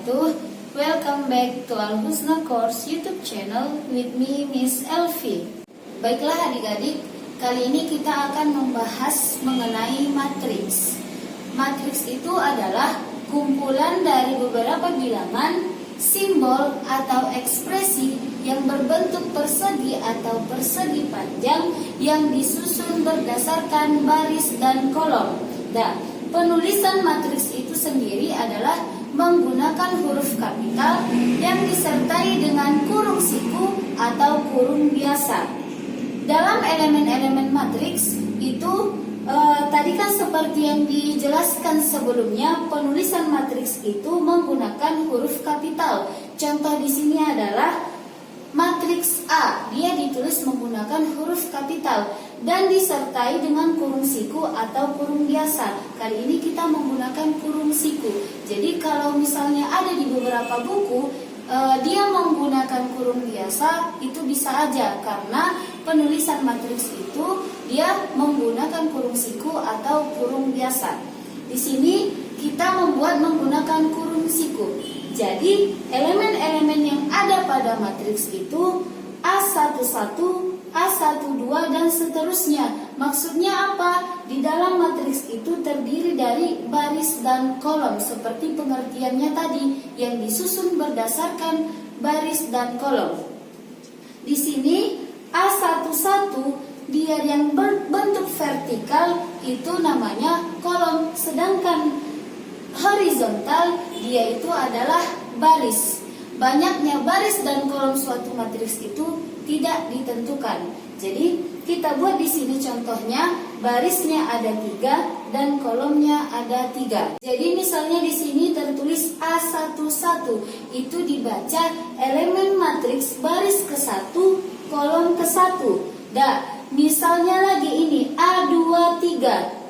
wabarakatuh. Welcome back to Al Husna Course YouTube channel with me Miss Elvi. Baiklah adik-adik, kali ini kita akan membahas mengenai matriks. Matriks itu adalah kumpulan dari beberapa bilangan, simbol atau ekspresi yang berbentuk persegi atau persegi panjang yang disusun berdasarkan baris dan kolom. Dan penulisan matriks itu sendiri adalah menggunakan huruf kapital yang disertai dengan kurung siku atau kurung biasa. Dalam elemen-elemen matriks itu tadi kan seperti yang dijelaskan sebelumnya, penulisan matriks itu menggunakan huruf kapital. Contoh di sini adalah matriks A, dia ditulis menggunakan huruf kapital dan disertai dengan kurung siku atau kurung biasa. Kali ini kita menggunakan kurung siku. Jadi kalau misalnya ada di beberapa buku dia menggunakan kurung biasa, itu bisa aja karena penulisan matriks itu dia menggunakan kurung siku atau kurung biasa. Di sini kita membuat menggunakan kurung siku. Jadi elemen-elemen yang ada pada matriks itu A11, A12 dan seterusnya. Maksudnya apa? Di dalam matriks itu terdiri dari baris dan kolom seperti pengertiannya tadi yang disusun berdasarkan baris dan kolom. Di sini A11 dia yang berbentuk vertikal itu namanya kolom, sedangkan horizontal dia itu adalah baris. Banyaknya baris dan kolom suatu matriks itu tidak ditentukan. Jadi kita buat di sini contohnya, barisnya ada 3 dan kolomnya ada 3. Jadi misalnya di sini tertulis A11, itu dibaca elemen matriks baris ke-1, kolom ke-1. Misalnya lagi ini A23,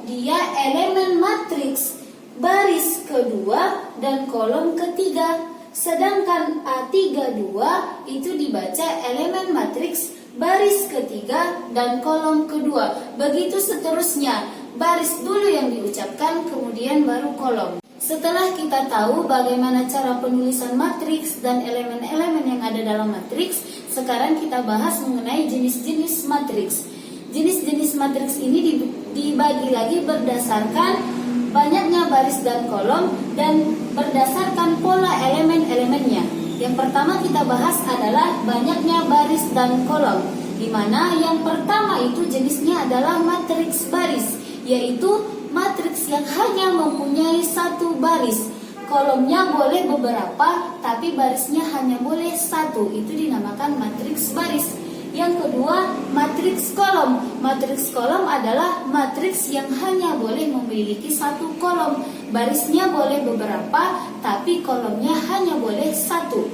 dia elemen matriks baris kedua dan kolom ketiga. Sedangkan A32 itu dibaca elemen matriks baris ketiga dan kolom kedua. Begitu seterusnya, baris dulu yang diucapkan kemudian baru kolom. Setelah kita tahu bagaimana cara penulisan matriks dan elemen-elemen yang ada dalam matriks, sekarang kita bahas mengenai jenis-jenis matriks. Jenis-jenis matriks ini dibagi lagi berdasarkan banyaknya baris dan kolom dan berdasarkan pola elemen-elemennya. Yang pertama kita bahas adalah banyaknya baris dan kolom, di mana yang pertama itu jenisnya adalah matriks baris, yaitu matriks yang hanya mempunyai satu baris. Kolomnya boleh beberapa, tapi barisnya hanya boleh satu. Itu dinamakan matriks baris. Yang kedua, matriks kolom. Matriks kolom adalah matriks yang hanya boleh memiliki satu kolom. Barisnya boleh beberapa, tapi kolomnya hanya boleh satu.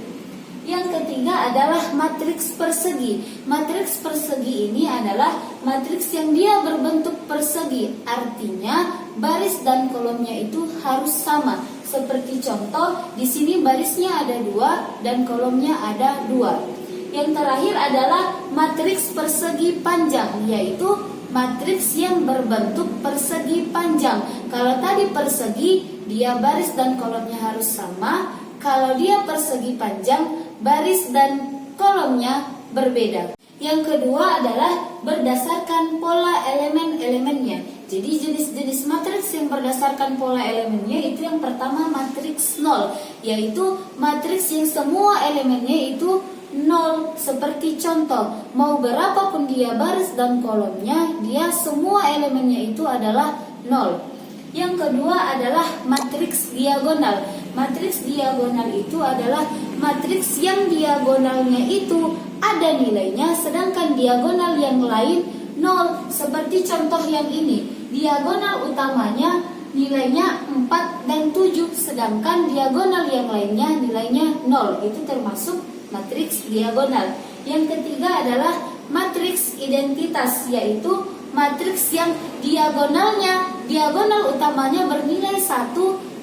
Yang ketiga adalah matriks persegi. Matriks persegi ini adalah matriks yang dia berbentuk persegi. Artinya baris dan kolomnya itu harus sama. Seperti contoh, di sini barisnya ada 2 dan kolomnya ada 2. Yang terakhir adalah matriks persegi panjang, yaitu matriks yang berbentuk persegi panjang. Kalau tadi persegi, dia baris dan kolomnya harus sama. Kalau dia persegi panjang, baris dan kolomnya berbeda. Yang kedua adalah berdasarkan pola elemen-elemennya. Jadi jenis-jenis matriks yang berdasarkan pola elemennya itu yang pertama matriks 0, yaitu matriks yang semua elemennya itu 0. Seperti contoh, mau berapapun dia baris dan kolomnya, dia semua elemennya itu adalah 0. Yang kedua adalah matriks diagonal. Matriks diagonal itu adalah matriks yang diagonalnya itu ada nilainya, sedangkan diagonal yang lain 0. Seperti contoh yang ini, diagonal utamanya nilainya 4 dan 7, sedangkan diagonal yang lainnya nilainya 0. Itu termasuk matriks diagonal. Yang ketiga adalah matriks identitas, yaitu matriks yang diagonal utamanya bernilai 1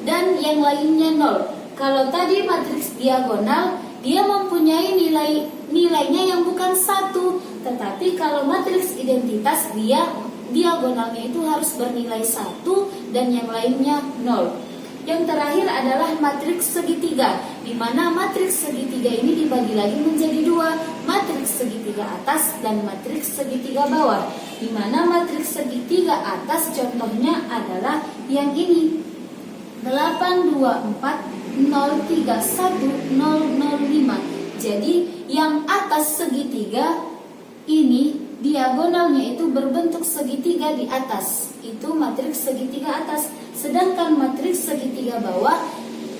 dan yang lainnya 0. Kalau tadi matriks diagonal, dia mempunyai nilainya yang bukan 1, tetapi kalau matriks identitas, dia diagonalnya itu harus bernilai 1 dan yang lainnya 0. Yang terakhir adalah matriks segitiga, di mana matriks segitiga ini dibagi lagi menjadi dua, matriks segitiga atas dan matriks segitiga bawah. Di mana matriks segitiga atas contohnya adalah yang ini, 8, 2, 4, 0, 3, 1, 0, 0, 5. Jadi yang atas segitiga ini diagonalnya itu berbentuk segitiga di atas, itu matriks segitiga atas. Sedangkan matriks segitiga bawah,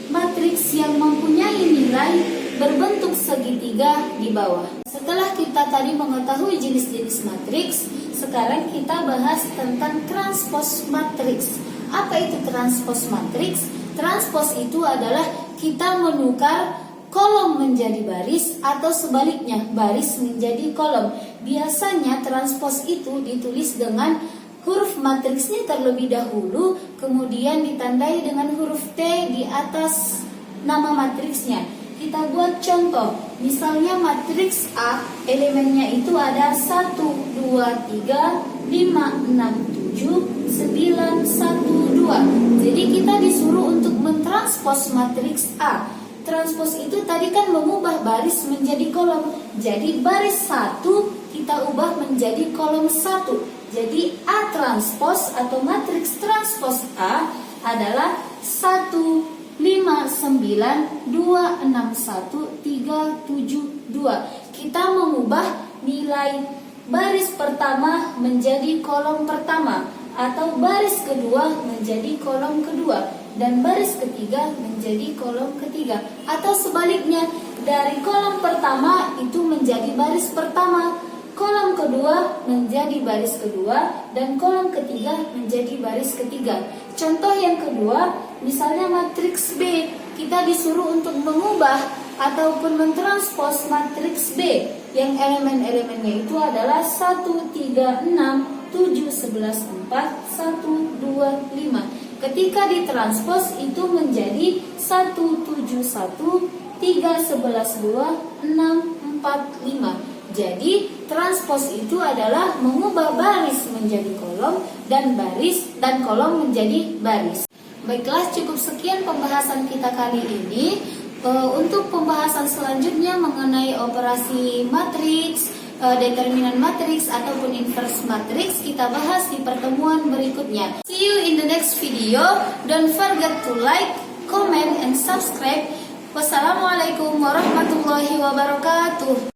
matriks yang mempunyai nilai berbentuk segitiga di bawah. Setelah kita tadi mengetahui jenis-jenis matriks, sekarang kita bahas tentang transpose matriks. Apa itu transpose matriks? Transpose itu adalah kita menukar kolom menjadi baris atau sebaliknya, baris menjadi kolom. Biasanya transpose itu ditulis dengan huruf matriksnya terlebih dahulu, kemudian ditandai dengan huruf T di atas nama matriksnya. Kita buat contoh, misalnya matriks A, elemennya itu ada 1, 2, 3, 5, 6, 7, 9, 1, 2. Jadi kita disuruh untuk mentranspos matriks A. Transpos itu tadi kan mengubah baris menjadi kolom. Jadi baris 1 kita ubah menjadi kolom 1. Jadi A transpos atau matriks transpos A adalah 1, 5, 9, 2, 6, 1, 3, 7, 2. Kita mengubah nilai baris pertama menjadi kolom pertama, atau baris kedua menjadi kolom kedua, dan baris ketiga menjadi kolom ketiga, atau sebaliknya, dari kolom pertama itu menjadi baris pertama, kolom kedua menjadi baris kedua, dan kolom ketiga menjadi baris ketiga. Contoh yang kedua, misalnya matriks B, kita disuruh untuk mengubah ataupun mentranspos matriks B yang elemen-elemennya itu adalah 1, 3, 6, 7, 11, 4, 1, 2, 5. Ketika ditranspos itu menjadi 1, 7, 1, 3, 11, 2, 6, 4, 5. Jadi transpos itu adalah mengubah baris menjadi kolom dan baris dan kolom menjadi baris. Baiklah, cukup sekian pembahasan kita kali ini. Untuk pembahasan selanjutnya mengenai operasi matriks, determinan matriks ataupun inverse matriks kita bahas di pertemuan berikutnya. See you in the next video. Don't forget to like, comment, and subscribe. Wassalamualaikum warahmatullahi wabarakatuh.